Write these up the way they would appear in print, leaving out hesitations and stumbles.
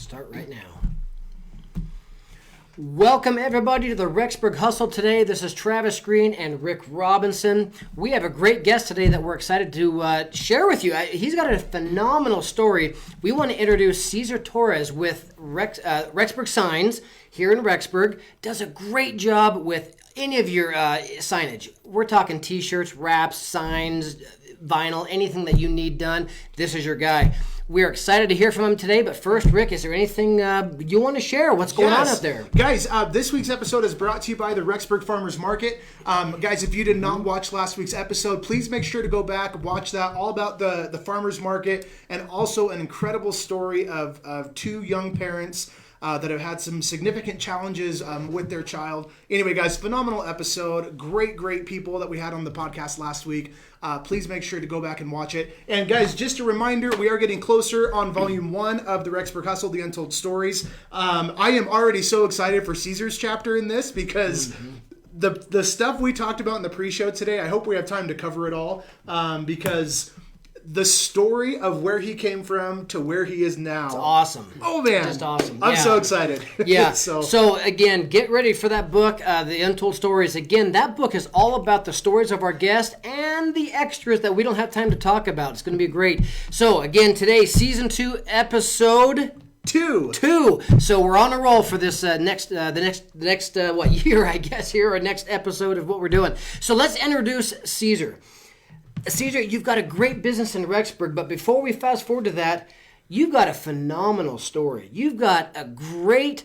Start right now. Welcome, everybody, to the Rexburg Hustle today. This is Travis Green and Rick Robinson. We have a great guest today that we're excited to share with you. He's got a phenomenal story. We want to introduce Cesar Torres with Rexburg Signs here in Rexburg. Does a great job with any of your signage. We're talking T-shirts, wraps, signs, vinyl, anything that you need done. This is your guy. We're excited to hear from him today, but first, Rick, is there anything you want to share? What's going on up there? Guys, this week's episode is brought to you by the Rexburg Farmers Market. Guys, if you did not watch last week's episode, please make sure to go back, watch that, all about the farmers market, and also an incredible story of two young parents that have had some significant challenges with their child. Anyway, guys, phenomenal episode. Great people that we had on the podcast last week. Please make sure to go back and watch it. And guys, just a reminder, we are getting closer on Volume 1 of the Rexburg Hustle, The Untold Stories. I am already so excited for Cesar's chapter in this because the stuff we talked about in the pre-show today, I hope we have time to cover it all because the story of where he came from to where he is now. It's awesome. Oh, man. Just awesome. I'm so excited. Yeah. So, again, get ready for that book, The Untold Stories. Again, that book is all about the stories of our guests and the extras that we don't have time to talk about. It's going to be great. So, again, today, Season 2, Episode... Two. So we're on a roll for this next year, I guess, here, or next episode of what we're doing. So let's introduce Cesar. Cesar, you've got a great business in Rexburg, but before we fast forward to that, you've got a phenomenal story. You've got a great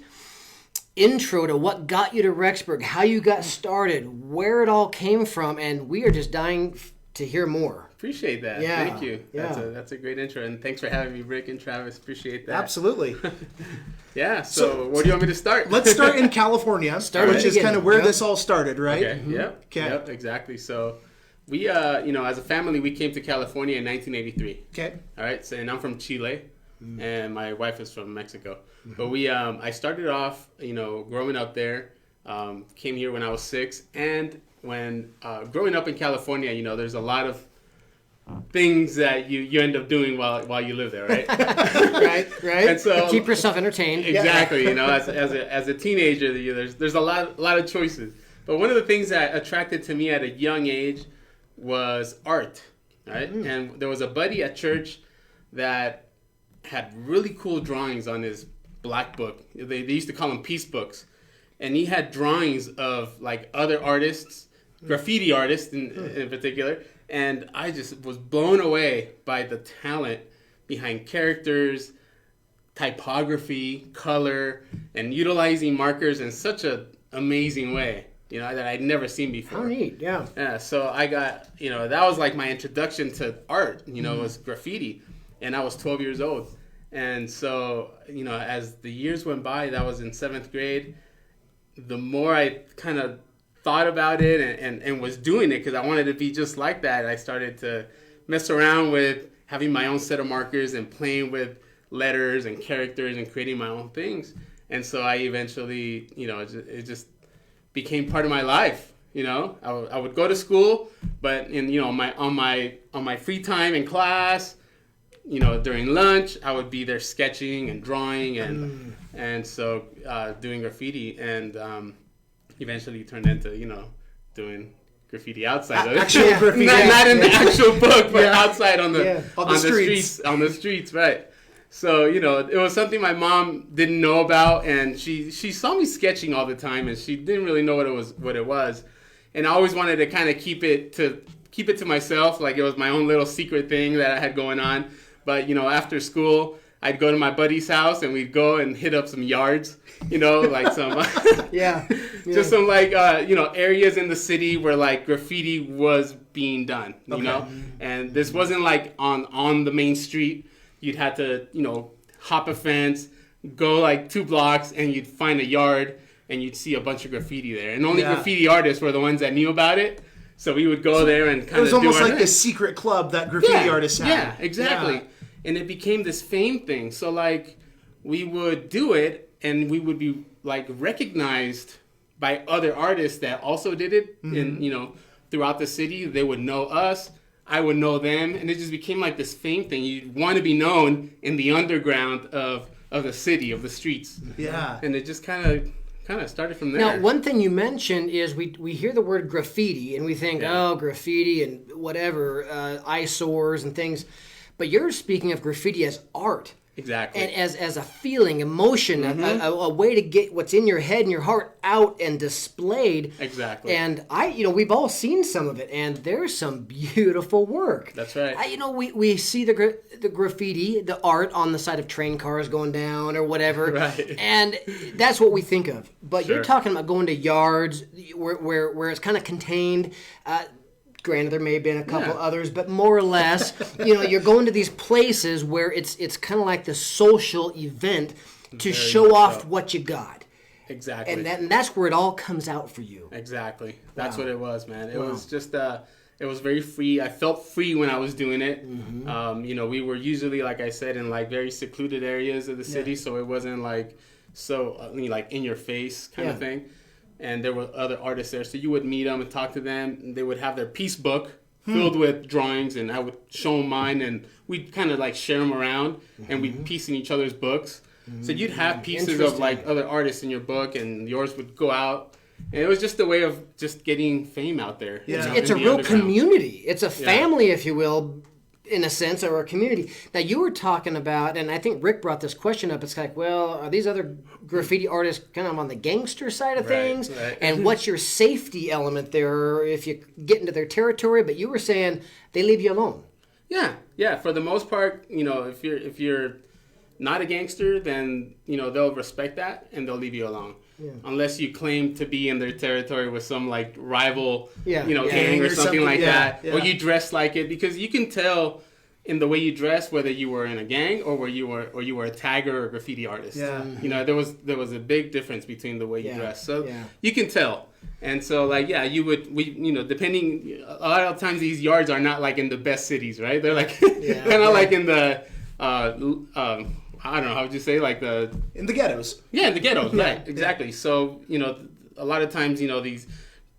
intro to what got you to Rexburg, how you got started, where it all came from, and we are just dying to hear more. Appreciate that. Yeah. Thank you. That's a great intro, and thanks for having me, Rick and Travis. Appreciate that. Absolutely. Yeah, so where do you want me to start? Let's start in California, which is kind of where this all started, right? Okay, Yep, exactly. So we, as a family, we came to California in 1983. Okay. All right, so, and I'm from Chile, and my wife is from Mexico. But I started off, growing up there, came here when I was 6, and when growing up in California, there's a lot of things that you end up doing while you live there, right? right. And so keep yourself entertained. Exactly. As a teenager, there's a lot of choices. But one of the things that attracted to me at a young age was art, right? And there was a buddy at church that had really cool drawings on his black book. They used to call them peace books, and he had drawings of like other artists, graffiti artists in particular. And I just was blown away by the talent behind characters, typography, color, and utilizing markers in such an amazing way, that I'd never seen before. How neat, yeah. Yeah, so I got, that was like my introduction to art, was graffiti. And I was 12 years old. And so, as the years went by, that was in 7th grade, the more I kind of thought about it and was doing it because I wanted to be just like that. I started to mess around with having my own set of markers and playing with letters and characters and creating my own things. And so I eventually, it just became part of my life. I would go to school, but on my free time in class, during lunch, I would be there sketching and drawing and so doing graffiti and eventually turned into, doing graffiti outside of it. Actual graffiti. Not in the actual book, but outside on the streets, right. So, it was something my mom didn't know about, and she saw me sketching all the time, and she didn't really know what it was. And I always wanted to kind of keep it to myself, like it was my own little secret thing that I had going on. But, after school, I'd go to my buddy's house and we'd go and hit up some yards, like some, just some like, areas in the city where like graffiti was being done, you know, and this wasn't like on the main street. You'd have to, hop a fence, go like 2 blocks and you'd find a yard and you'd see a bunch of graffiti there. And only graffiti artists were the ones that knew about it. So we would go there and kind of it was almost like a secret club that graffiti artists had. Yeah, exactly. Yeah. And it became this fame thing. So, like, we would do it, and we would be, like, recognized by other artists that also did it. And, throughout the city, they would know us. I would know them. And it just became, like, this fame thing. You want to be known in the underground of the city, of the streets. Yeah. And it just kind of started from there. Now, one thing you mentioned is we hear the word graffiti and we think, oh, graffiti and whatever, eyesores and things. But you're speaking of graffiti as art. Exactly. And as a feeling, emotion, a way to get what's in your head and your heart out and displayed. Exactly. And we've all seen some of it, and there's some beautiful work. That's right. We see the graffiti, the art on the side of train cars going down or whatever, Right. and that's what we think of. But Sure. you're talking about going to yards where it's kind of contained. Granted, there may have been a couple others, but more or less, you're going to these places where it's kind of like the social event to Very show much off so. what you got. Exactly. And that's where it all comes out for you. Exactly. That's Wow. what it was, man. It was just it was very free. I felt free when I was doing it. We were usually, like I said, in like very secluded areas of the city, so it wasn't like like in your face kind of thing. And there were other artists there, so you would meet them and talk to them. And they would have their piece book filled with drawings, and I would show them mine, and we'd kind of like share them around, and we'd piece in each other's books. So you'd have pieces of like other artists in your book, and yours would go out. And it was just a way of just getting fame out there. Yeah. It's a in the real underground. community. It's a family, if you will, in a sense, or a community. Now, you were talking about, and I think Rick brought this question up, it's like, well, are these other graffiti artists kind of on the gangster side of things? Right. And what's your safety element there if you get into their territory? But you were saying they leave you alone. Yeah. For the most part, if you're not a gangster, then they'll respect that and they'll leave you alone. Yeah. Unless you claim to be in their territory with some like rival, gang or something like that, or you dress like it, because you can tell in the way you dress whether you were in a gang or you were a tagger or a graffiti artist. Yeah. There was a big difference between the way you dress, so Yeah. you can tell. And so depending, a lot of times these yards are not like in the best cities, right? They're like kind of like in the I don't know, how would you say, like in the ghettos. Yeah, in the ghettos, right? Exactly. So a lot of times these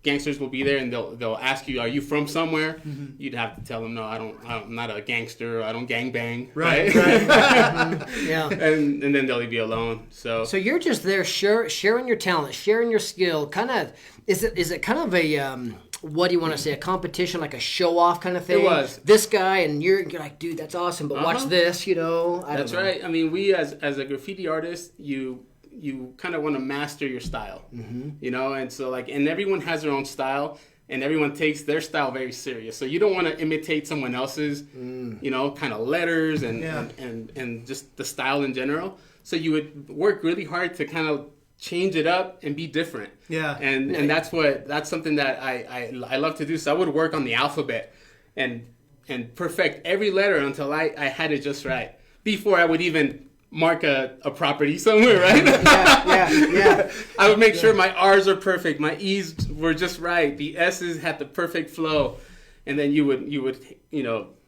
gangsters will be there and they'll ask you, "Are you from somewhere?" You'd have to tell them, "No, I'm not a gangster. I don't gang bang." Right. Yeah. And then they'll leave you alone. So you're just there sharing your talent, sharing your skill. Kind of is it kind of a what do you want to say? A competition, like a show off kind of thing? It was. This guy, and you're like, dude, that's awesome, but watch this, That's right. I mean, we as a graffiti artist, you kind of want to master your style, and so and everyone has their own style, and everyone takes their style very serious. So you don't want to imitate someone else's, kind of letters and just the style in general. So you would work really hard to kind of change it up and be different. Yeah. And that's something that I love to do. So I would work on the alphabet and perfect every letter until I had it just right before I would even mark a property somewhere, right? Yeah. I would make sure my R's are perfect, my E's were just right, the S's had the perfect flow, and then you would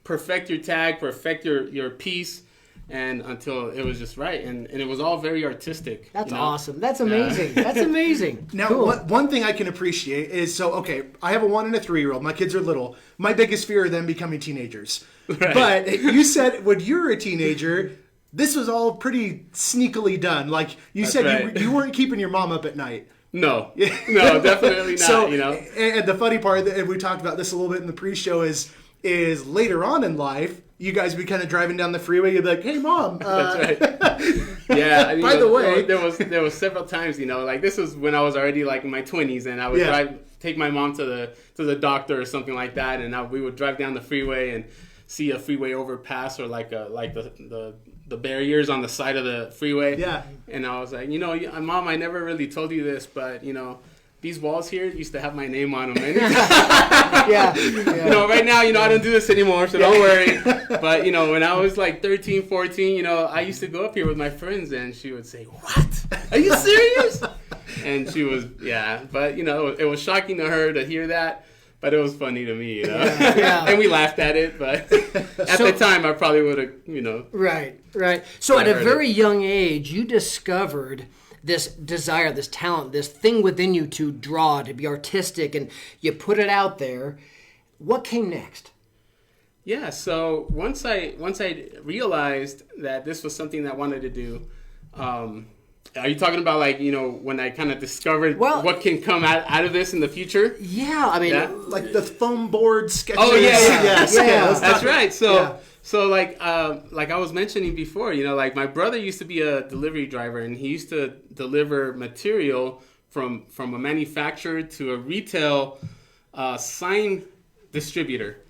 perfect your tag, perfect your piece, and until it was just right, and it was all very artistic. That's awesome. That's amazing. That's amazing. Now, Cool. one thing I can appreciate is, I have a 1 and a 3-year-old. My kids are little. My biggest fear of them becoming teenagers. Right. But you said when you were a teenager, this was all pretty sneakily done. Like you said, right. you weren't keeping your mom up at night. No, definitely not. So, and the funny part, and we talked about this a little bit in the pre-show, is later on in life, you guys would be kind of driving down the freeway. You'd be like, "Hey, mom." That's right. Yeah. I mean, By the way, there was several times. Like this was when I was already like in my 20s, and I would take my mom to the doctor or something like that, and we would drive down the freeway and see a freeway overpass or like the barriers on the side of the freeway. Yeah. And I was like, Mom, I never really told you this, but these walls here used to have my name on them. And right now, I don't do this anymore, so don't worry. But, when I was like 13, 14, I used to go up here with my friends, and she would say, "What? Are you serious?" And she was, but, it was shocking to her to hear that. But it was funny to me, and we laughed at it. But at the time, I probably would have, Right. So at a very young age, you discovered this desire, this talent, this thing within you to draw, to be artistic, and you put it out there. What came next? Yeah. So once I realized that this was something that I wanted to do, Are you talking about like, when I kind of discovered what can come out of this in the future? Yeah, I mean, like the foam board sketches. Oh yeah. That's right. So like I was mentioning before, like my brother used to be a delivery driver, and he used to deliver material from a manufacturer to a retail sign distributor.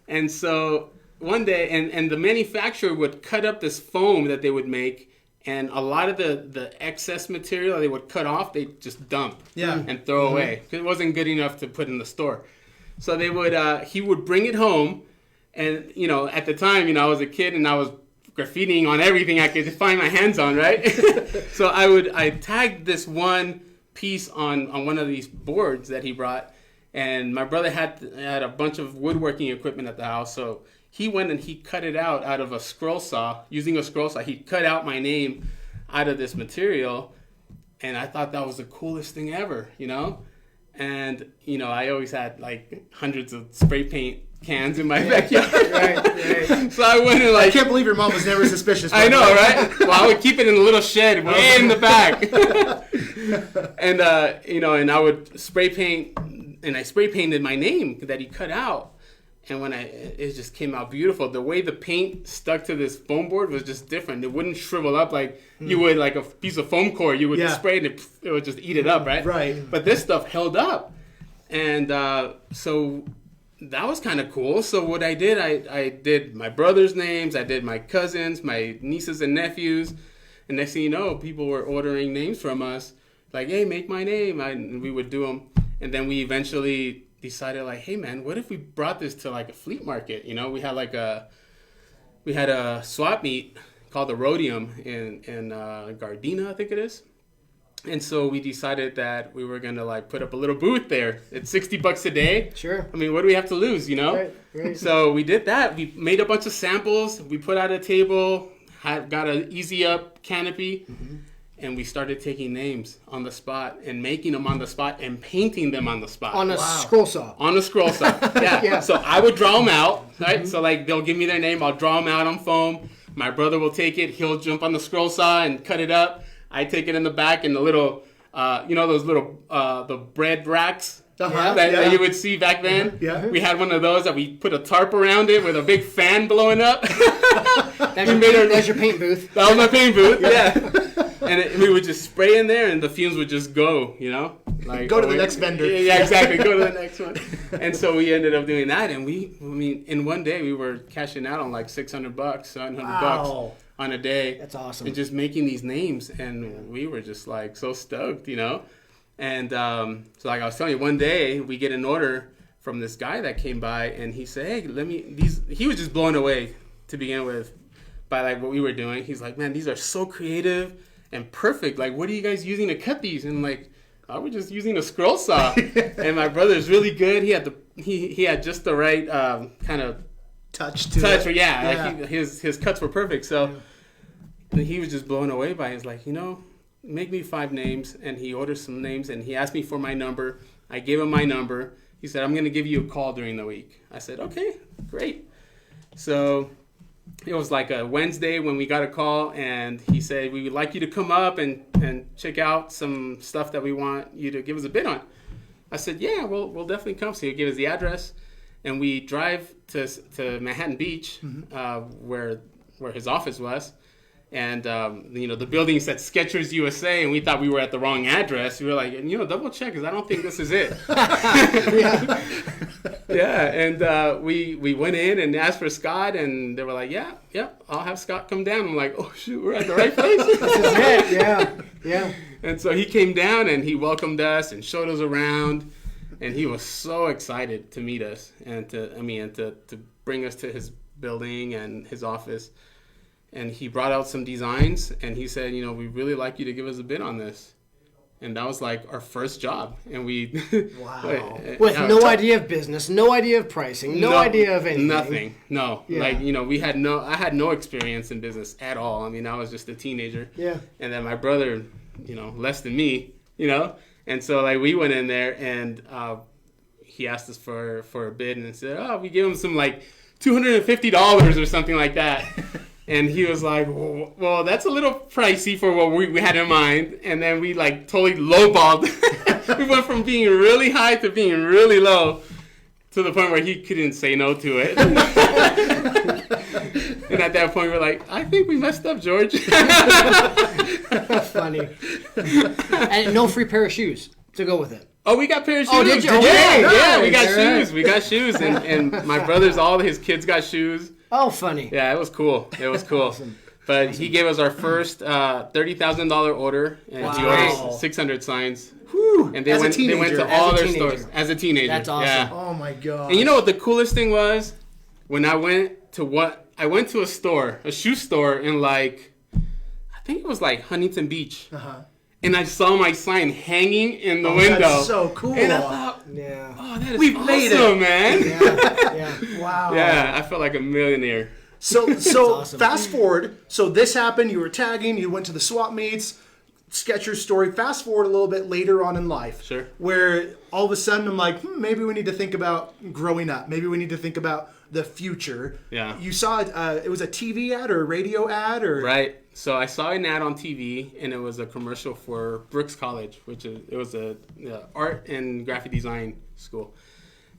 And so one day, and the manufacturer would cut up this foam that they would make, and a lot of the excess material they would cut off, they just dump and throw away, because it wasn't good enough to put in the store. So they would he would bring it home, and at the time, I was a kid and I was graffitiing on everything I could find my hands on, right? So I tagged this one piece on one of these boards that he brought, and my brother had a bunch of woodworking equipment at the house, so he went and he cut it out of a scroll saw. Using a scroll saw, he cut out my name out of this material, and I thought that was the coolest thing ever, And I always had like hundreds of spray paint cans in my backyard. Right. So I went and I can't believe your mom was never suspicious. I know, right? Well, I would keep it in a little shed way in the back. And and I would spray paint, and I spray painted my name that he cut out. And when it just came out beautiful. The way the paint stuck to this foam board was just different. It wouldn't shrivel up like you would like a piece of foam core. You would spray it and it would just eat it up, right? Right. But this stuff held up. And so that was kind of cool. So what I did, I did my brother's names. I did my cousins, my nieces and nephews. And next thing you know, people were ordering names from us. Like, hey, make my name. And we would do them. And then we eventually decided, like, hey man, what if we brought this to like a flea market? We had a swap meet called the Rhodium in Gardena, I think it is. And so we decided that we were gonna like put up a little booth there. It's $60 a day. Sure. I mean, what do we have to lose, Right. So we did that. We made a bunch of samples. We put out a table, got an easy up canopy. And we started taking names on the spot and making them on the spot and painting them on the spot. On a scroll saw. On a scroll saw, yeah. So I would draw them out, right? So like they'll give me their name, I'll draw them out on foam. My brother will take it, he'll jump on the scroll saw and cut it up. I take it in the back in the little, those little, the bread racks that you would see back then. Yeah. We had one of those that we put a tarp around it with a big fan blowing up. That's your paint booth. That was my paint booth, yeah. And we would just spray in there, and the fumes would just go, like go to the next vendor. Yeah, exactly. Go to the next one. And so we ended up doing that, and in one day we were cashing out on like $600, $700 on a day. That's awesome. And just making these names, and we were just like so stoked, And so like I was telling you, one day we get an order from this guy that came by, and he said, hey, he was just blown away to begin with by like what we were doing. He's like, man, these are so creative and perfect. Like, what are you guys using to cut these? And I'm like, we're just using a scroll saw. And my brother's really good. He had just the right kind of touch to it. Like his cuts were perfect. So he was just blown away by it. He's like, make me 5 names. And he ordered some names, and he asked me for my number. I gave him my number. He said, I'm going to give you a call during the week. I said, okay, great. So it was like a Wednesday when we got a call, and he said, we would like you to come up and check out some stuff that we want you to give us a bid on. I said, yeah, we'll definitely come. So he gave us the address, and we drive to Manhattan Beach, where his office was. And, the building said Skechers USA, and we thought we were at the wrong address. We were like, double check, because I don't think this is it. Yeah, and we went in and asked for Scott, and they were like, yeah, I'll have Scott come down. I'm like, oh, shoot, we're at the right place? This is it, yeah. And so he came down, and he welcomed us and showed us around, and he was so excited to meet us and to bring us to his building and his office. And he brought out some designs, and he said, we'd really like you to give us a bid on this. And that was like our first job. And we... Wow. With no idea of business, no idea of pricing, no idea of anything. Nothing. No. Yeah. Like, I had no experience in business at all. I mean, I was just a teenager. Yeah. And then my brother, less than me, And so, like, we went in there, and he asked us for a bid, and said, we give him some, like, $250 or something like that. And he was like, well, that's a little pricey for what we had in mind. And then we like totally lowballed. We went from being really high to being really low to the point where he couldn't say no to it. And at that point, we're like, I think we messed up, George. Funny. And no free pair of shoes to go with it. Oh, we got pair of shoes. Oh, did you? Yeah, we got All shoes. right. We got shoes. And my brothers, all his kids got shoes. Oh, funny. Yeah, it was cool. It was cool. Awesome. But he gave us our first $30,000 order, and he Wow. ordered 600 signs. Whew. And they As a went teenager. to all As a their teenager. stores as a teenager. That's awesome. Yeah. Oh my god. And you know what the coolest thing was? When I went to a store, a shoe store in like, I think it was like Huntington Beach. Uh-huh. And I saw my sign hanging in the window. That's so cool. And I thought, Yeah. oh, that is We've awesome, made it. man. Yeah. Wow. Yeah, I felt like a millionaire. So awesome. fast forward. So this happened. You were tagging. You went to the swap meets. Sketcher's story. Fast forward a little bit later on in life. Sure. Where all of a sudden I'm like, maybe we need to think about growing up. Maybe we need to think about the future. Yeah. You saw it. It was a TV ad or a radio ad or. Right. So I saw an ad on TV, and it was a commercial for Brooks College, it was a art and graphic design school.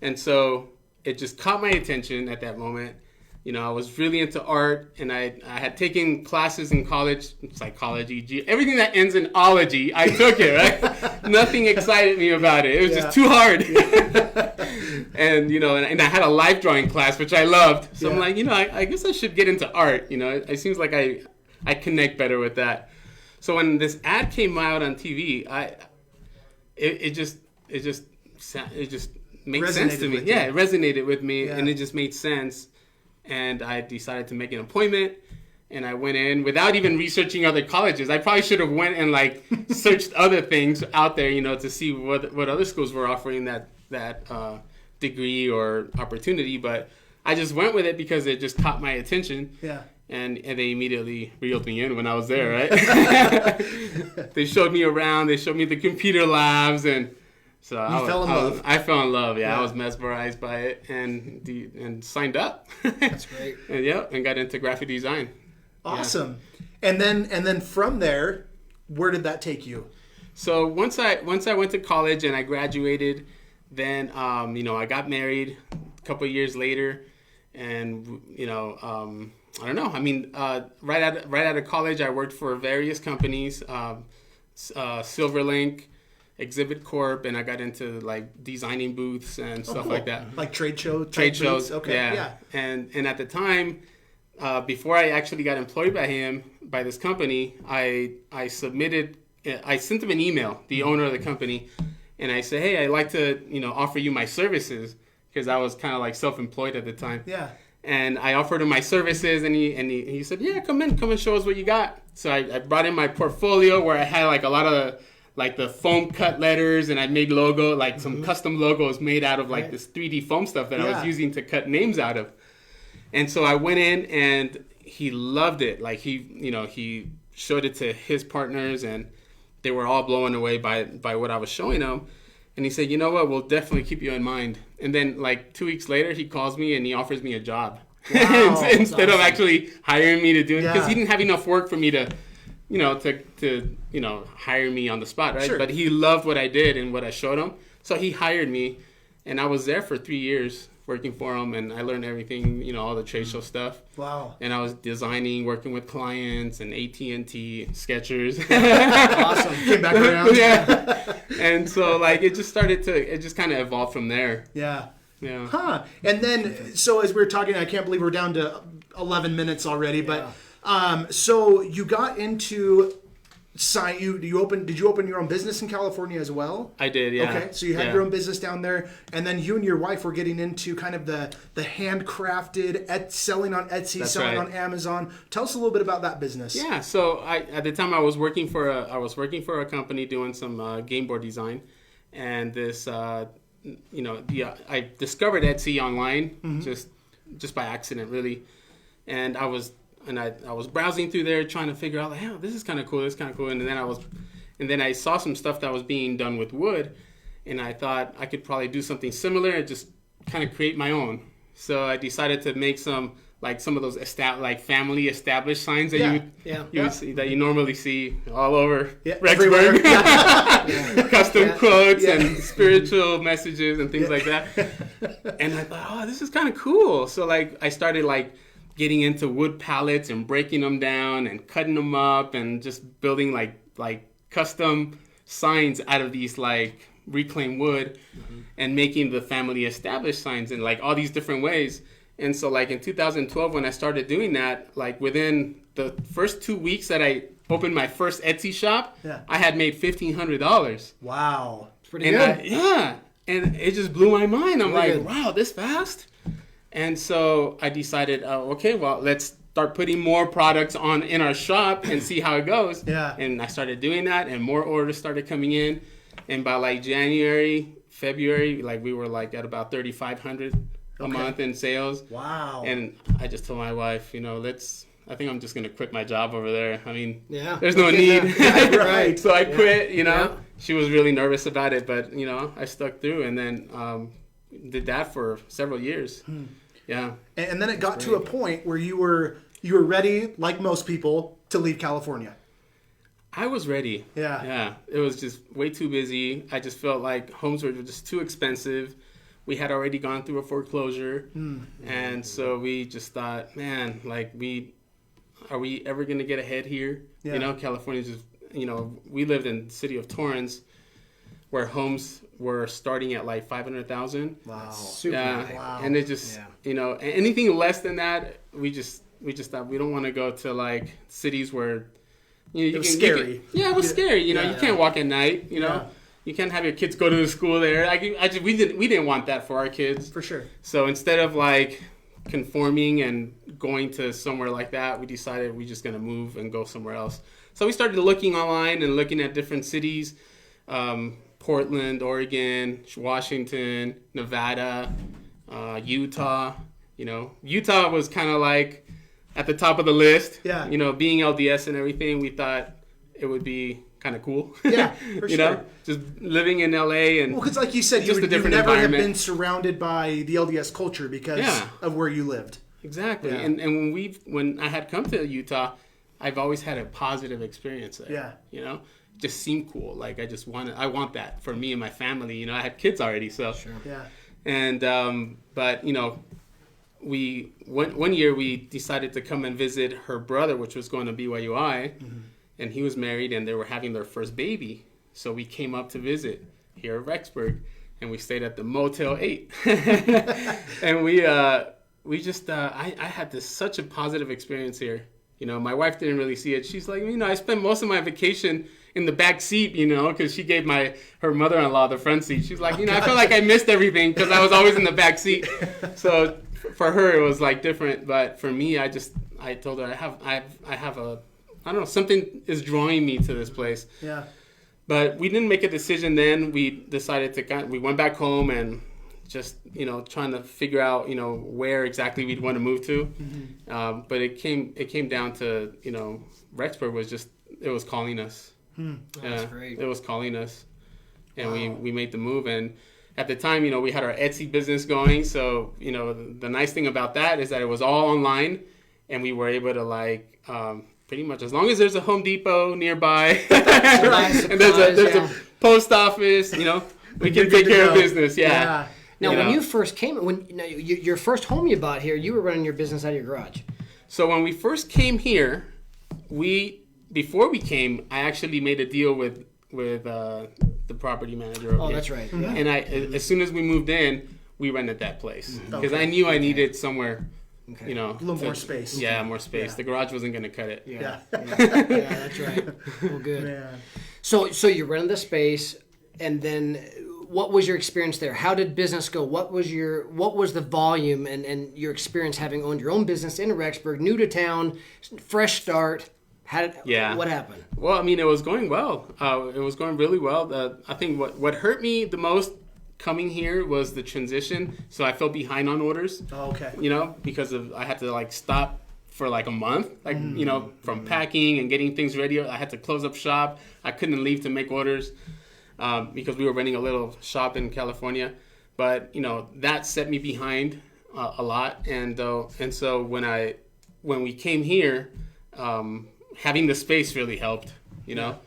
And so it just caught my attention at that moment. You know, I was really into art, and I had taken classes in college, psychology, everything that ends in ology, I took it, right? Nothing excited me about it. It was just too hard. And, you know, and I had a life drawing class, which I loved. So I'm like, you know, I guess I should get into art. You know, it seems like I connect better with that. So when this ad came out on TV, it just made sense to me. with you. Yeah, it resonated with me, Yeah. and it just made sense. And I decided to make an appointment, and I went in without even researching other colleges. I probably should have went and like searched other things out there, you know, to see what other schools were offering that degree or opportunity. But I just went with it because it just caught my attention. Yeah. And they immediately reeled me in when I was there, right? They showed me around. They showed me the computer labs, and so I fell in love. I fell in love. Yeah, Yeah. I was mesmerized by it, and signed up. That's great. and got into graphic design. Awesome. And then from there, where did that take you? So once I went to college and I graduated, then you know, I got married a couple of years later, and you know. I don't know. I mean, right out of college, I worked for various companies, Silverlink, Exhibit Corp, and I got into like designing booths and stuff like that. Like trade shows. Trade shows. Okay. Yeah. And at the time, before I actually got employed by this company, I sent them an email, the owner of the company, and I said, hey, I'd like to, you know, offer you my services, because I was kind of like self-employed at the time. Yeah. And I offered him my services, and he said, yeah, come and show us what you got. So I brought in my portfolio where I had like a lot of like the foam cut letters, and I made some custom logos made out of like this 3D foam stuff that I was using to cut names out of. And so I went in, and he loved it. Like he showed it to his partners, and they were all blown away by what I was showing them. And he said, you know what, we'll definitely keep you in mind. And then like 2 weeks later, he calls me and he offers me a job. Wow, Instead of actually hiring me to do it. Because Yeah. he didn't have enough work for me to hire me on the spot, right? Sure. But he loved what I did and what I showed him. So he hired me, and I was there for 3 years working for him, and I learned everything, you know, all the trade show stuff. Wow. And I was designing, working with clients and AT&T, Skechers. Awesome. Came back around. Yeah. And so like it just kind of evolved from there. Yeah. Yeah. Huh. And then, so as we were talking, I can't believe we're down to 11 minutes already, but so you got into did you open your own business in California as well? I did, yeah. Okay, so you had your own business down there, and then you and your wife were getting into kind of the handcrafted selling on Etsy, That's selling right. on Amazon. Tell us a little bit about that business. Yeah, so at the time I was working for a company doing some game board design, and this I discovered Etsy online just by accident, really, and I was browsing through there trying to figure out, like, hey, this is kind of cool, and then I saw some stuff that was being done with wood, and I thought I could probably do something similar and just kind of create my own. So I decided to make some like some of those like family established signs that you would see, that you normally see all over Rexburg. Custom quotes and spiritual messages and things like that. And I thought, oh, this is kind of cool. So like I started like getting into wood pallets and breaking them down and cutting them up and just building like custom signs out of these like reclaimed wood and making the family established signs in like all these different ways. And so like in 2012, when I started doing that, like within the first 2 weeks that I opened my first Etsy shop, I had made $1,500. Wow. It's pretty good. And it just blew my mind. I'm Really like, good. wow, this fast? And so I decided, okay, well, let's start putting more products in our shop and see how it goes. And I started doing that, and more orders started coming in. And by like January, February, like we were like at about 3,500 a month in sales. Wow. And I just told my wife, I think I'm just going to quit my job over there. I mean, there's no need. Right. So I quit, She was really nervous about it, but, I stuck through and then did that for several years. Yeah. And then it got to a point where you were ready, like most people, to leave California. I was ready. Yeah. It was just way too busy. I just felt like homes were just too expensive. We had already gone through a foreclosure. And so we just thought, man, like are we ever going to get ahead here? California just, we lived in the city of Torrance where homes were starting at like 500,000. Wow. Super. Wow. And it just, anything less than that, we just thought we don't want to go to like cities where, it was scary. It was scary. You can't walk at night, You can't have your kids go to the school there. We didn't want that for our kids. For sure. So instead of like conforming and going to somewhere like that, we decided we're just going to move and go somewhere else. So we started looking online and looking at different cities, Portland, Oregon, Washington, Nevada, Utah. Utah was kind of like at the top of the list. Yeah. Being LDS and everything, we thought it would be kind of cool. Yeah, for sure. Just living in LA and because like you said, you never have been surrounded by the LDS culture because of where you lived. Exactly. Yeah. And when I had come to Utah, I've always had a positive experience there. Yeah. Just seemed cool. Like I want that for me and my family. I had kids already, so. Sure. Yeah. And but one year we decided to come and visit her brother, which was going to BYUI, and he was married and they were having their first baby. So we came up to visit here at Rexburg, and we stayed at the Motel 8. And we just I had such a positive experience here. My wife didn't really see it. She's like, I spent most of my vacation in the back seat, because she gave her mother-in-law the front seat. She's like, I felt like I missed everything because I was always in the back seat. So for her, it was like different. But for me, I told her I have I don't know, something is drawing me to this place. Yeah. But we didn't make a decision then. We decided we went back home and just, trying to figure out, where exactly we'd want to move to. But it came down to, Rexburg was calling us. That's great. It was calling us. And we made the move. And at the time, we had our Etsy business going. So, the nice thing about that is that it was all online, and we were able to pretty much, as long as there's a Home Depot nearby and there's a post office, we can take care of business. Yeah. Now, when you first came, your first home you bought here, you were running your business out of your garage. So when we first came here, before we came, I actually made a deal with the property manager. Oh, that's right. Yeah. And as soon as we moved in, we rented that place because I knew I needed somewhere. A little more space. Yeah, more space. Yeah. The garage wasn't going to cut it. Yeah, that's right. Well, good. Man. So you rented the space, and then what was your experience there? How did business go? What was the volume and your experience having owned your own business in Rexburg, new to town, fresh start? What happened? Well, it was going well. It was going really well. I think what hurt me the most coming here was the transition. So I fell behind on orders. Oh, okay. Because I had to stop for a month, from packing and getting things ready. I had to close up shop. I couldn't leave to make orders because we were renting a little shop in California. But, that set me behind a lot, and so when we came here, having the space really helped. You know,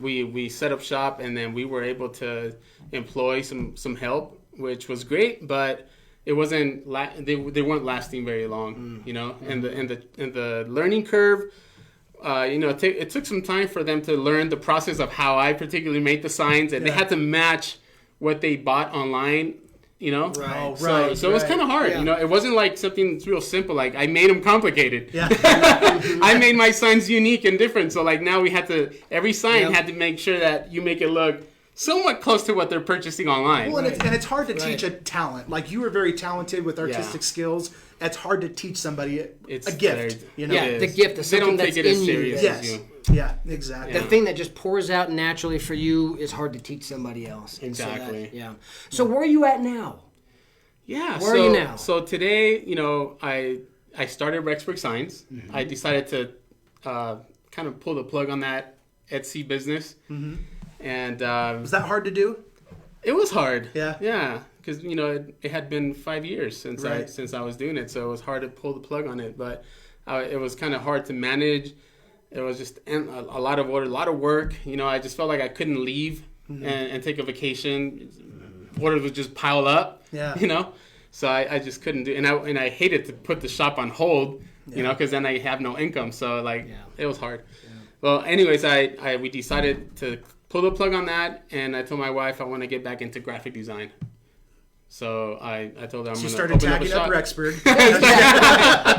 we set up shop, and then we were able to employ some help, which was great, but it wasn't they weren't lasting very long. You know, and the learning curve. You know, it took some time for them to learn the process of how I particularly made the signs, and they had to match what they bought online. You know, so it was kind of hard. You know, it wasn't like something real simple. Like I made them complicated. Yeah. I made my signs unique and different. So like now every sign had to make sure that you make it look somewhat close to what they're purchasing online. Well, and it's hard to teach a talent. Like you were very talented with artistic skills. It's hard to teach somebody a gift. You know, the gift is something that's in you. Yes. Yeah, exactly. The thing that just pours out naturally for you is hard to teach somebody else. Exactly. So where are you at now? Yeah. Where are you now? So today, you know, I started Rexburg Signs. I decided to kind of pull the plug on that Etsy business. And was that hard to do? It was hard. Yeah. Because you know it had been 5 years since I was doing it, so it was hard to pull the plug on it. But it was kind of hard to manage. It was just a lot of order, a lot of work. You know, I just felt like I couldn't leave and take a vacation. Orders would just pile up. Yeah. You know, so I just couldn't do. And I hated to put the shop on hold. You know, because then I have no income. So it was hard. Yeah. Well, anyways, we decided to pull the plug on that, and I told my wife I want to get back into graphic design. So I told her I'm going to open up a shop. Rexburg.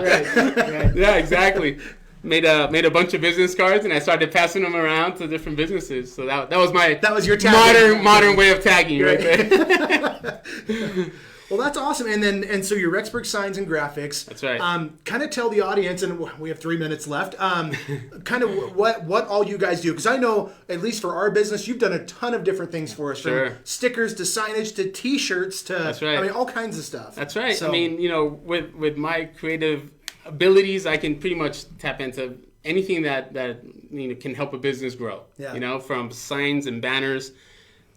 Right. Yeah, exactly. Made a bunch of business cards, and I started passing them around to different businesses. So that was your modern way of tagging right there. Well, that's awesome. And so your Rexburg Signs and Graphics. That's right. Kind of tell the audience, and we have 3 minutes left, kind of what all you guys do. Because I know, at least for our business, you've done a ton of different things for us. From stickers to signage to T-shirts to, that's right. I mean, all kinds of stuff. That's right. So, I mean, you know, with my creative abilities, I can pretty much tap into anything that you know, can help a business grow. Yeah. You know, from signs and banners,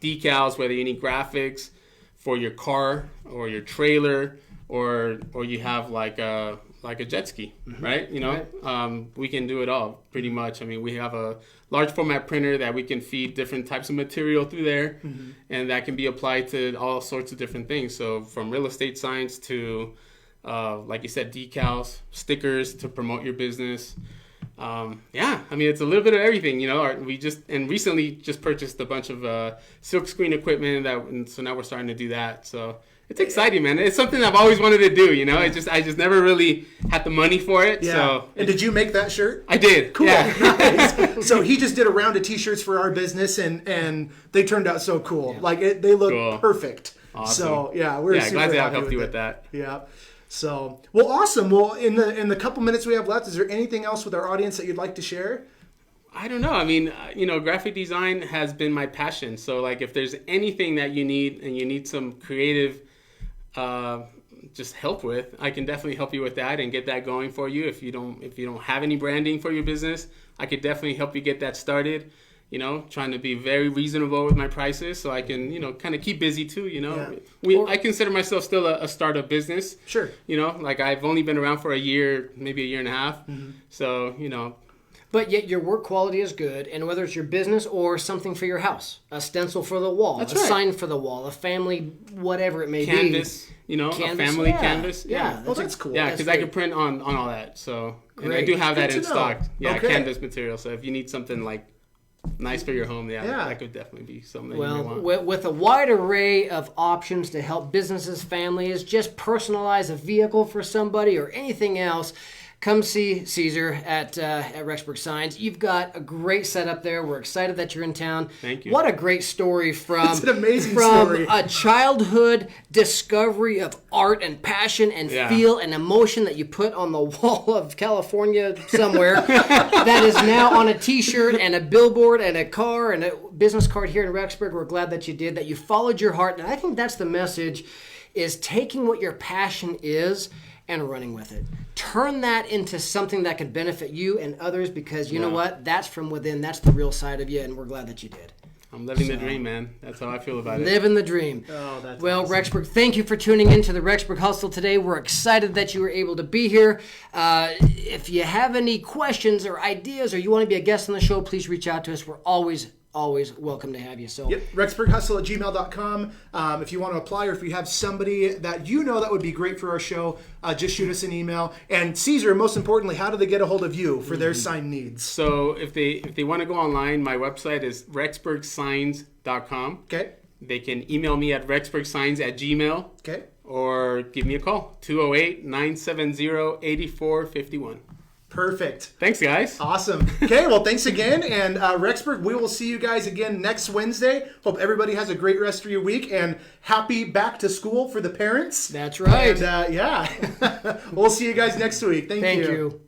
decals, whether you need graphics for your car or your trailer, or you have like a jet ski, right? You know, we can do it all pretty much. I mean, we have a large format printer that we can feed different types of material through there, and that can be applied to all sorts of different things. So from real estate signs to, like you said, decals, stickers to promote your business. I mean, it's a little bit of everything, you know. We recently just purchased a bunch of silk screen equipment, and so now we're starting to do that. So it's exciting, man. It's something I've always wanted to do, you know. I just never really had the money for it. Yeah. So and did you make that shirt? I did. Cool. Yeah. Nice. So he just did a round of T-shirts for our business, and they turned out so cool. Yeah. Like they look perfect. Awesome. So we're super glad to have happy helped you with with that. Yeah. So, well, awesome. Well, in the couple minutes we have left, is there anything else with our audience that you'd like to share? I don't know. I mean, you know, graphic design has been my passion. So, like, if there's anything that you need and you need some creative just help with, I can definitely help you with that and get that going for you. If you don't have any branding for your business, I could definitely help you get that started. You know, trying to be very reasonable with my prices so I can, you know, kind of keep busy too, you know. Yeah. I consider myself still a startup business. Sure. You know, like I've only been around for a year, maybe a year and a half. So, you know. But yet your work quality is good, and whether it's your business or something for your house, a stencil for the wall, sign for the wall, a family, whatever it may be. Canvas, you know, a family canvas. Yeah. Oh, that's cool. Yeah, because I can print on all that. So, and I do have that in stock. Yeah, canvas material. So if you need something like nice for your home, that could definitely be something you may want. With a wide array of options to help businesses, families, just personalize a vehicle for somebody or anything else, come see Cesar at Rexburg Signs. You've got a great setup there. We're excited that you're in town. Thank you. What a great story from, it's an amazing story. A childhood discovery of art and passion and feel and emotion that you put on the wall of California somewhere that is now on a T-shirt and a billboard and a car and a business card here in Rexburg. We're glad that you did, that you followed your heart. And I think that's the message, is taking what your passion is and running with it. Turn that into something that can benefit you and others, because you know what? That's from within. That's the real side of you, and we're glad that you did. I'm living the dream, man. That's how I feel about it. Living the dream. Oh, that's well, awesome. Rexburg, thank you for tuning in to the Rexburg Hustle today. We're excited that you were able to be here. If you have any questions or ideas or you want to be a guest on the show, please reach out to us. We're always welcome to have you. So Yep, rexburghustle@gmail.com. If you want to apply or if you have somebody that you know that would be great for our show, just shoot us an email. And Cesar, most importantly, how do they get a hold of you for their sign needs? So if they want to go online, my website is rexburgsigns.com. Okay. They can email me at rexburgsigns@gmail. Okay. Or give me a call, 208-970-8451. Perfect. Thanks, guys. Awesome. Okay, well, thanks again. And Rexburg, we will see you guys again next Wednesday. Hope everybody has a great rest of your week and happy back to school for the parents. that's right. And yeah, we'll see you guys next week. Thank Thank you. you.